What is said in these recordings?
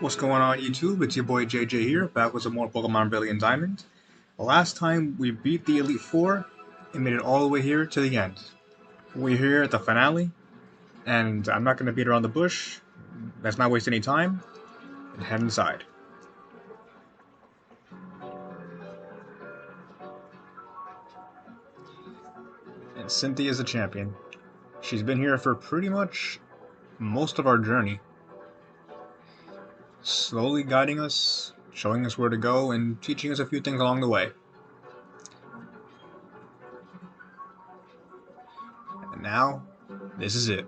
What's going on YouTube? It's your boy JJ here, back with some more Pokemon Brilliant Diamond. Last time we beat the Elite Four and made it all the way here to the end. We're here at the finale, and I'm not going to beat around the bush. Let's not waste any time, and head inside. And Cynthia is the champion. She's been here for pretty much most of our journey. Slowly guiding us, showing us where to go, and teaching us a few things along the way. And now, this is it.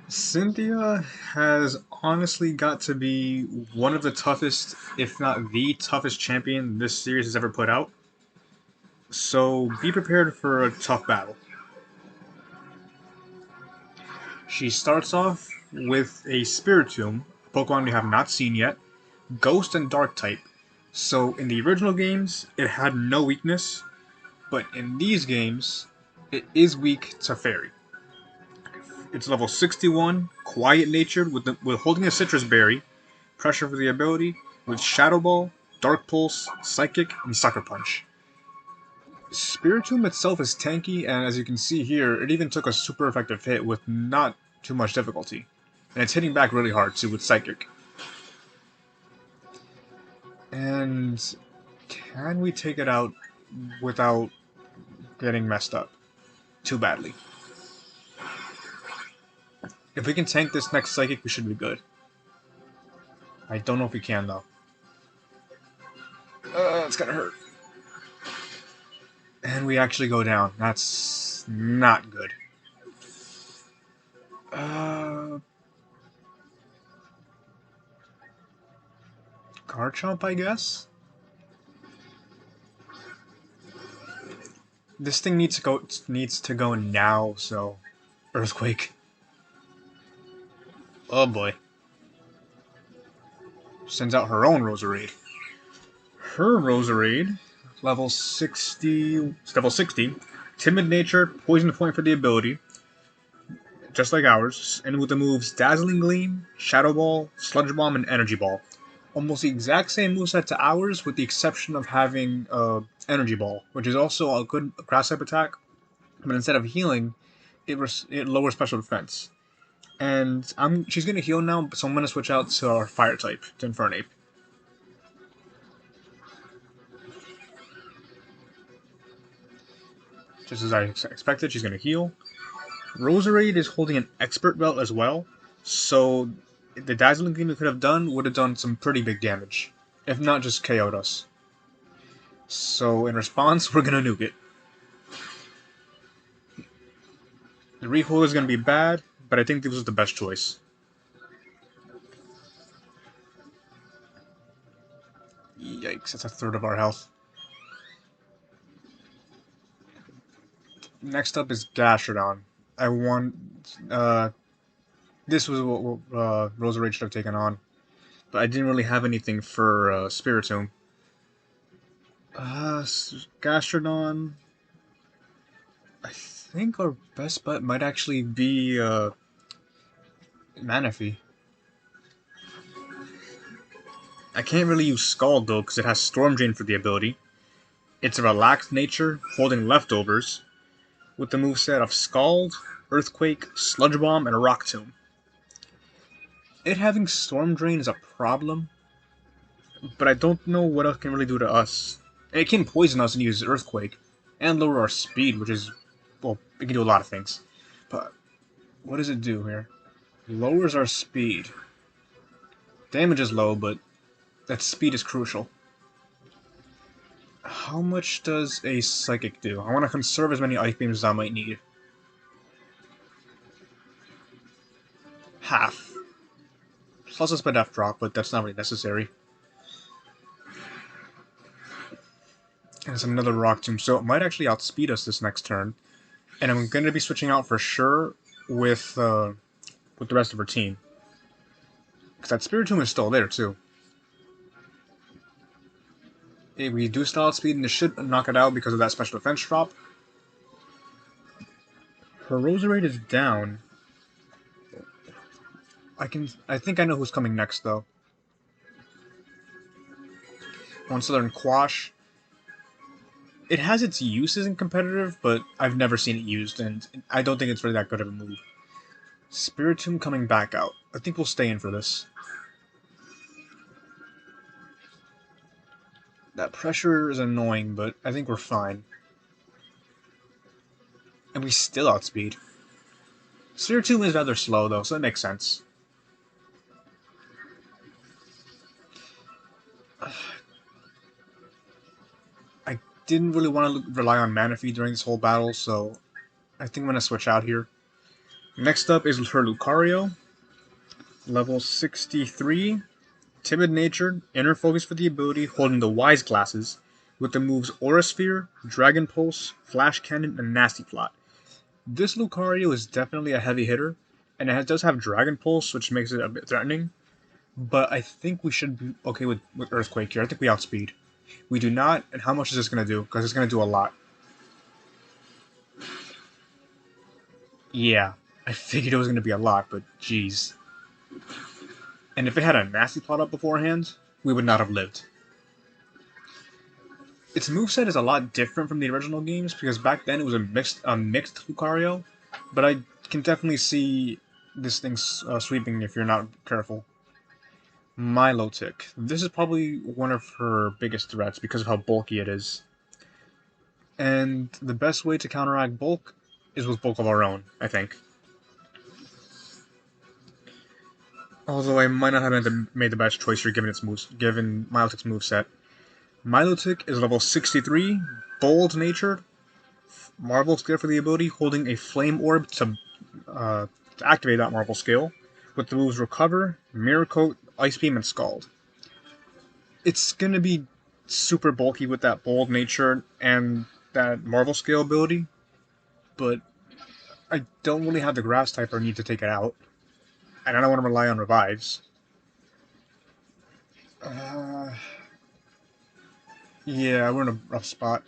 Cynthia has honestly got to be one of the toughest, if not the toughest champion this series has ever put out. So be prepared for a tough battle. She starts off with a Spiritomb, a Pokemon we have not seen yet, Ghost and Dark type. So in the original games, it had no weakness, but in these games, it is weak to Fairy. It's level 61, quiet natured with holding a citrus berry, pressure for the ability, with Shadow Ball, Dark Pulse, Psychic, and Sucker Punch. Spiritomb itself is tanky, and as you can see here, it even took a super effective hit with not too much difficulty. And it's hitting back really hard too with Psychic. And can we take it out without getting messed up too badly? If we can tank this next Psychic, we should be good. I don't know if we can, though. It's gonna hurt. And we actually go down. That's not good. Garchomp, I guess? This thing needs to go now, so... Earthquake. Oh boy. Sends out her own Roserade. Her Roserade, level 60, Timid Nature, Poison Point for the ability, just like ours, and with the moves Dazzling Gleam, Shadow Ball, Sludge Bomb, and Energy Ball. Almost the exact same moveset to ours, with the exception of having Energy Ball, which is also a good grass type attack, but instead of healing, it lowers special defense. And she's going to heal now, so I'm going to switch out to our Fire type, to Infernape. Just as I expected, she's going to heal. Roserade is holding an Expert Belt as well, so the Dazzling Gleam we could have done would have done some pretty big damage, if not just KO'd us. So in response, we're going to nuke it. The recoil is going to be bad, but I think this was the best choice. Yikes, that's a third of our health. Next up is Gastrodon. I want... this was what Roserade should have taken on. But I didn't really have anything for Spiritomb. Gastrodon... I think our best bet might actually be Manaphy. I can't really use Scald though, because it has Storm Drain for the ability. It's a relaxed nature, holding leftovers, with the moveset of Scald, Earthquake, Sludge Bomb, and a Rock Tomb. It having Storm Drain is a problem, but I don't know what else it can really do to us. It can poison us and use Earthquake, and lower our speed, which is, well, it can do a lot of things. But what does it do here? Lowers our speed. Damage is low, but that speed is crucial. How much does a Psychic do? I want to conserve as many Ice Beams as I might need. Half. Plus a Speed F drop, but that's not really necessary. And it's another Rock Tomb, so it might actually outspeed us this next turn. And I'm going to be switching out for sure with the rest of her team. Because that Spiritomb is still there, too. If we do still outspeed, and this should knock it out because of that special defense drop. Her Roserade is down. I think I know who's coming next, though. One Southern Quash. It has its uses in competitive, but I've never seen it used, and I don't think it's really that good of a move. Spiritomb coming back out. I think we'll stay in for this. That pressure is annoying, but I think we're fine. And we still outspeed. Spiritomb is rather slow, though, so it makes sense. I didn't really want to rely on Manaphy during this whole battle, so I think I'm going to switch out here. Next up is her Lucario. Level 63. Timid natured, inner focus for the ability, holding the Wise Glasses, with the moves Aura Sphere, Dragon Pulse, Flash Cannon, and Nasty Plot. This Lucario is definitely a heavy hitter, and does have Dragon Pulse, which makes it a bit threatening, but I think we should be okay with Earthquake here. I think we outspeed. We do not, and how much is this going to do? Because it's going to do a lot. Yeah, I figured it was going to be a lot, but jeez. And if it had a Nasty Plot up beforehand, we would not have lived. Its moveset is a lot different from the original games, because back then it was a mixed Lucario, but I can definitely see this thing sweeping if you're not careful. Milotic. This is probably one of her biggest threats because of how bulky it is. And the best way to counteract bulk is with bulk of our own, I think. Although I might not have made the best choice here given Milotic's moveset. Milotic is level 63, bold natured, Marvel skill for the ability, holding a flame orb to activate that Marvel skill, with the moves Recover, Mirror Coat, Ice Beam, and Scald. It's gonna be super bulky with that bold nature and that Marvel skill ability, but I don't really have the Grass type or need to take it out, and I don't want to rely on revives. Yeah, we're in a rough spot.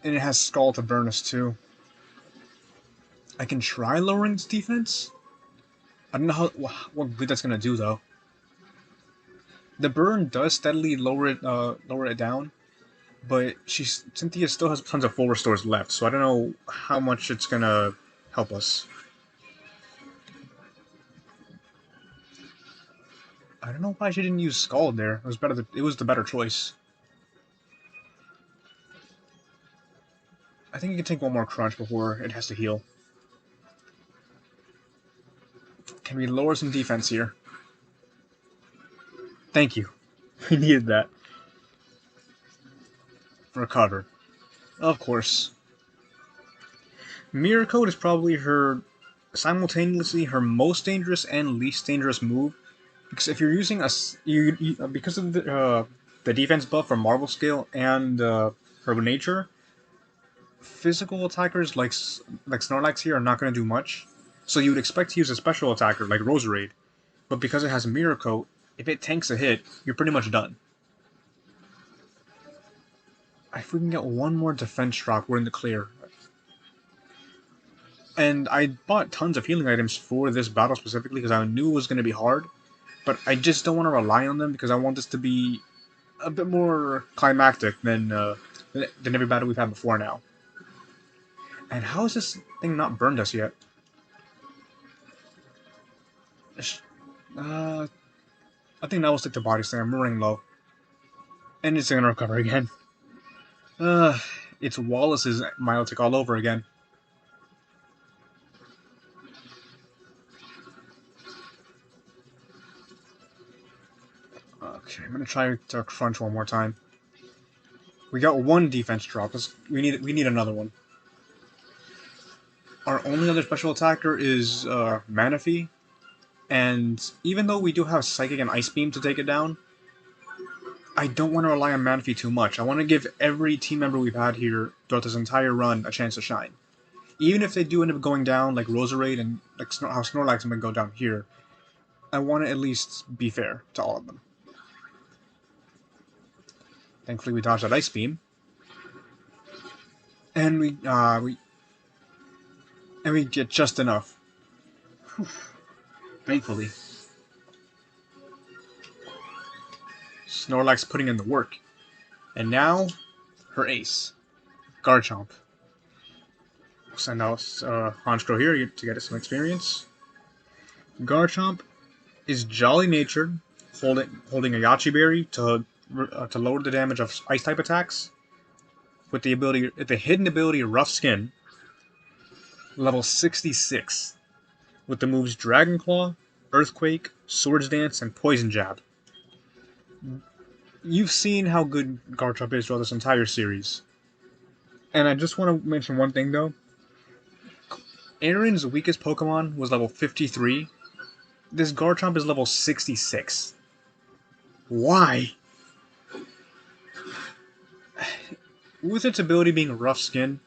And it has Skull to burn us too. I can try lowering its defense. I don't know what good that's gonna do though. The burn does steadily lower it down, but Cynthia still has tons of full restores left, so I don't know how much it's gonna help us. I don't know why she didn't use Scald there. It was better. It was the better choice. I think it can take one more crunch before it has to heal. Can we lower some defense here? Thank you. We needed that. Recover. Of course. Mirror Coat is probably simultaneously her most dangerous and least dangerous move. Because if you're using because of the defense buff from Marvel Scale and her nature, physical attackers like Snorlax here are not going to do much. So you would expect to use a special attacker like Roserade, but because it has Mirror Coat, if it tanks a hit, you're pretty much done. If we can get one more defense drop, we're in the clear. And I bought tons of healing items for this battle specifically because I knew it was going to be hard, but I just don't want to rely on them because I want this to be a bit more climactic than every battle we've had before now. And how is this thing not burned us yet? I think that will stick to Body Slam. I'm running low. And it's gonna recover again. It's Wallace's Milotic all over again. Okay, I'm gonna try to crunch one more time. We got one defense drop. We need another one. Our only other special attacker is Manaphy, and even though we do have Psychic and Ice Beam to take it down, I don't want to rely on Manaphy too much. I want to give every team member we've had here throughout this entire run a chance to shine. Even if they do end up going down, like Roserade and like how Snorlax is going to go down here, I want to at least be fair to all of them. Thankfully, we dodged that Ice Beam, and we get just enough. Whew. Thankfully. Snorlax putting in the work. And now, her ace, Garchomp. We'll send out Honchkrow here to get us some experience. Garchomp is jolly natured, holding a Yachi Berry to lower the damage of ice type attacks. With the hidden ability Rough Skin, level 66, with the moves Dragon Claw, Earthquake, Swords Dance, and Poison Jab. You've seen how good Garchomp is throughout this entire series. And I just want to mention one thing though. Aaron's weakest Pokemon was level 53. This Garchomp is level 66. Why? With its ability being Rough Skin,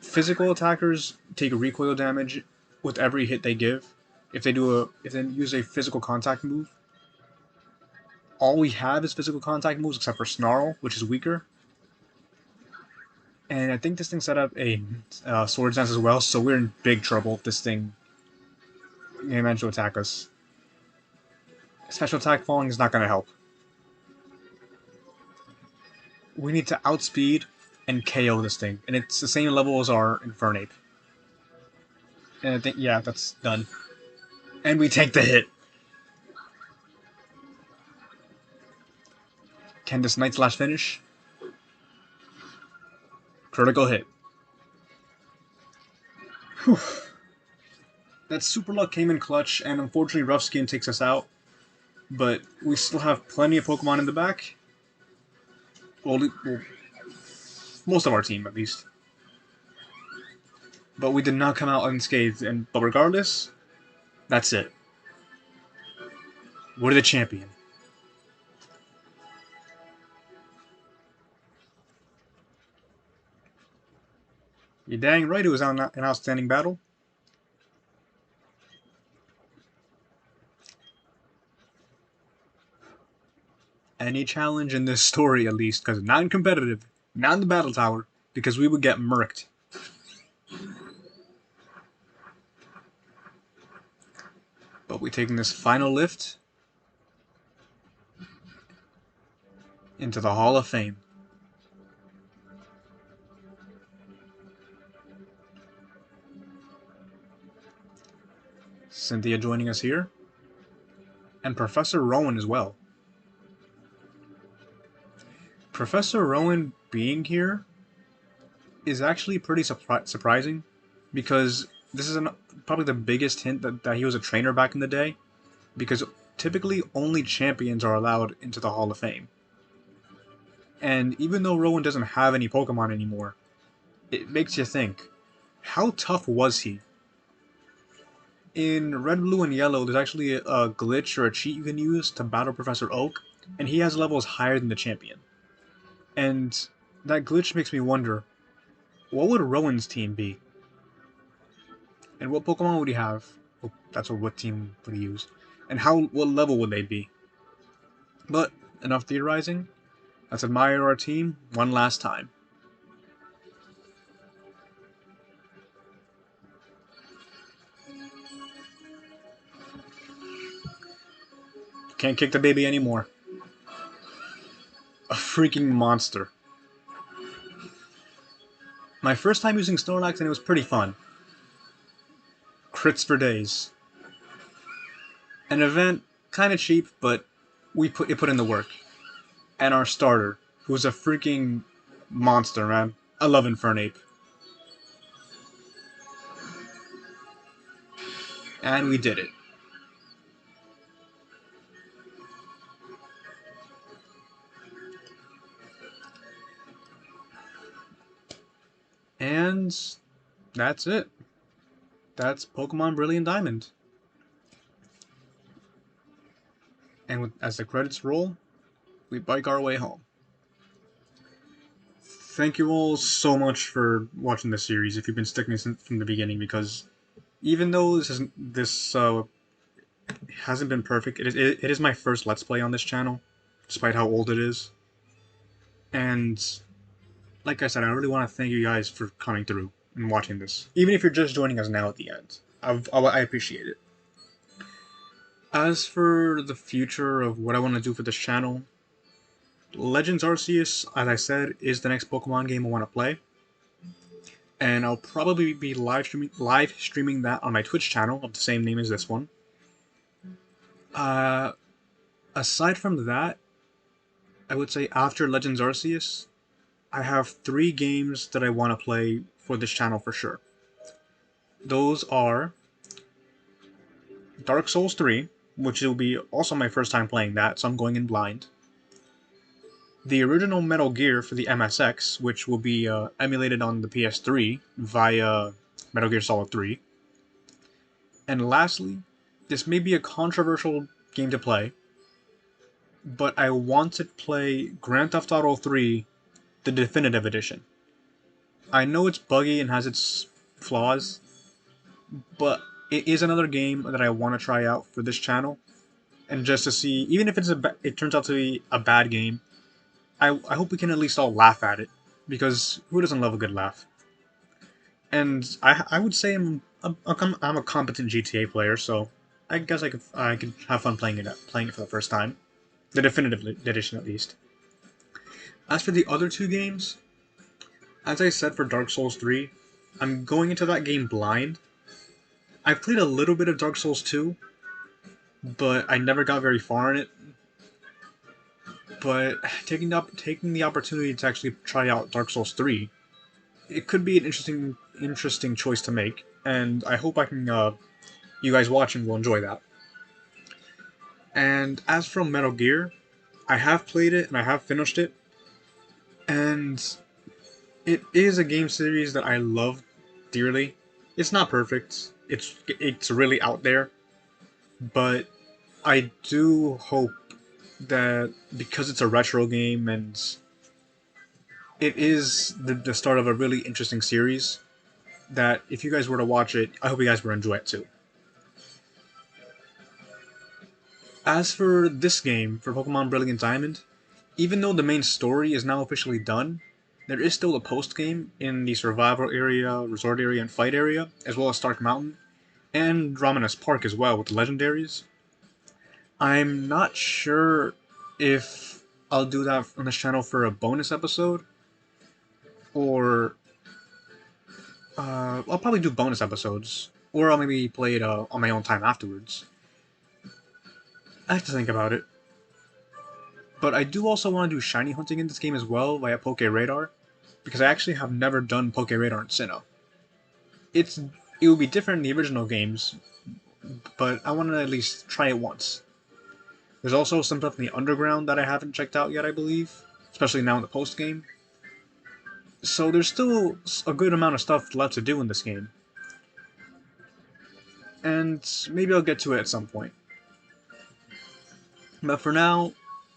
physical attackers take recoil damage with every hit they give. If they use a physical contact move. All we have is physical contact moves except for Snarl, which is weaker. And I think this thing set up a Swords Dance as well, so we're in big trouble if this thing manages to attack us. Special attack falling is not going to help. We need to outspeed and KO this thing, and it's the same level as our Infernape. And I think, yeah, that's done. And we take the hit. Can this Night Slash finish? Critical hit. Whew. That Super Luck came in clutch, and unfortunately Rough Skin takes us out. But we still have plenty of Pokemon in the back. Well, most of our team, at least. But we did not come out unscathed, but regardless, that's it. We're the champion. You're dang right it was an outstanding battle. Any challenge in this story, at least, because not in competitive, not in the battle tower, because we would get murked. But we're taking this final lift into the Hall of Fame. Cynthia joining us here, and Professor Rowan as well. Professor Rowan being here is actually pretty surprising, because this is probably the biggest hint that he was a trainer back in the day, because typically only champions are allowed into the Hall of Fame. And even though Rowan doesn't have any Pokemon anymore, it makes you think, how tough was he? In Red, Blue, and Yellow, there's actually a glitch or a cheat you can use to battle Professor Oak, and he has levels higher than the champion. And that glitch makes me wonder, what would Rowan's team be? And what Pokemon would he have? Oh, that's what team would he use? And what level would they be? But, enough theorizing. Let's admire our team one last time. Can't kick the baby anymore. A freaking monster. My first time using Snorlax and it was pretty fun. Crits for days. An event, kinda cheap, but it put in the work. And our starter, who's a freaking monster, man. I love Infernape. And we did it. And that's it. That's Pokemon Brilliant Diamond. And as the credits roll, we bike our way home. Thank you all so much for watching this series, if you've been sticking from the beginning, because even though this hasn't been perfect, it is my first Let's Play on this channel, despite how old it is. And like I said, I really want to thank you guys for coming through and watching this. Even if you're just joining us now at the end. I appreciate it. As for the future of what I want to do for this channel, Legends Arceus, as I said, is the next Pokemon game I want to play. And I'll probably be live streaming that on my Twitch channel of the same name as this one. Uh, Aside from that, I would say after Legends Arceus, I have 3 games that I want to play for this channel for sure. Those are Dark Souls 3, which will be also my first time playing that, so I'm going in blind. The original Metal Gear for the MSX, which will be emulated on the PS3 via Metal Gear Solid 3. And lastly, this may be a controversial game to play, but I want to play Grand Theft Auto 3, the Definitive Edition. I know it's buggy and has its flaws, but it is another game that I want to try out for this channel, and just to see, even if it turns out to be a bad game, I hope we can at least all laugh at it, because who doesn't love a good laugh? And I would say I'm a competent GTA player, so I guess I could have fun playing it for the first time, the definitive edition at least. As for the other 2 games, as I said for Dark Souls 3, I'm going into that game blind. I've played a little bit of Dark Souls 2, but I never got very far in it. But taking the opportunity to actually try out Dark Souls 3, it could be an interesting choice to make, and I hope you guys watching will enjoy that. And as from Metal Gear, I have played it and I have finished it, and it is a game series that I love dearly. It's not perfect. It's really out there, but I do hope that because it's a retro game and it is the start of a really interesting series, that if you guys were to watch it, I hope you guys will enjoy it too. As for this game, for Pokemon Brilliant Diamond, even though the main story is now officially done, there is still a post-game in the Survival Area, Resort Area, and Fight Area, as well as Stark Mountain, and Romanus Park as well, with the Legendaries. I'm not sure if I'll do that on this channel for a bonus episode, or I'll probably do bonus episodes, or I'll maybe play it on my own time afterwards. I have to think about it. But I do also want to do shiny hunting in this game as well via Poke Radar, because I actually have never done Poke Radar in Sinnoh. It will be different in the original games, but I want to at least try it once. There's also some stuff in the underground that I haven't checked out yet, I believe, especially now in the post game. So there's still a good amount of stuff left to do in this game, and maybe I'll get to it at some point. But for now,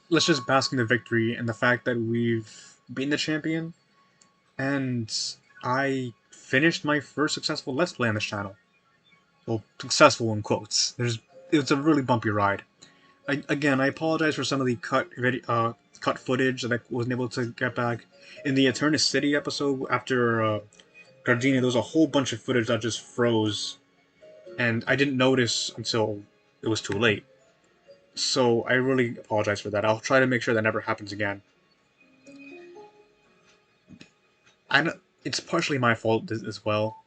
let's just bask in the victory and the fact that we've beaten the champion, and I finished my first successful Let's Play on this channel. Well, successful in quotes. It's a really bumpy ride. Again, I apologize for some of the cut footage that I wasn't able to get back. In the Eternus City episode, after Gardenia, there was a whole bunch of footage that just froze, and I didn't notice until it was too late. So I really apologize for that. I'll try to make sure that never happens again. It's partially my fault as well,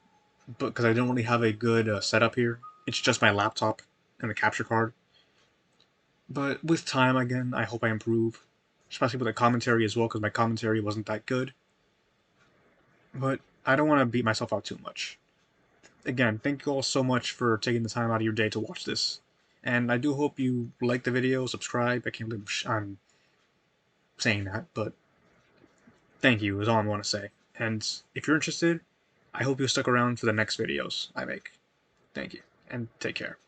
because I don't really have a good setup here. It's just my laptop and the capture card. But with time, again, I hope I improve. Especially with the commentary as well, because my commentary wasn't that good. But I don't want to beat myself out too much. Again, thank you all so much for taking the time out of your day to watch this. And I do hope you like the video, subscribe. I can't believe I'm saying that, but thank you is all I want to say. And if you're interested, I hope you'll stick around for the next videos I make. Thank you, and take care.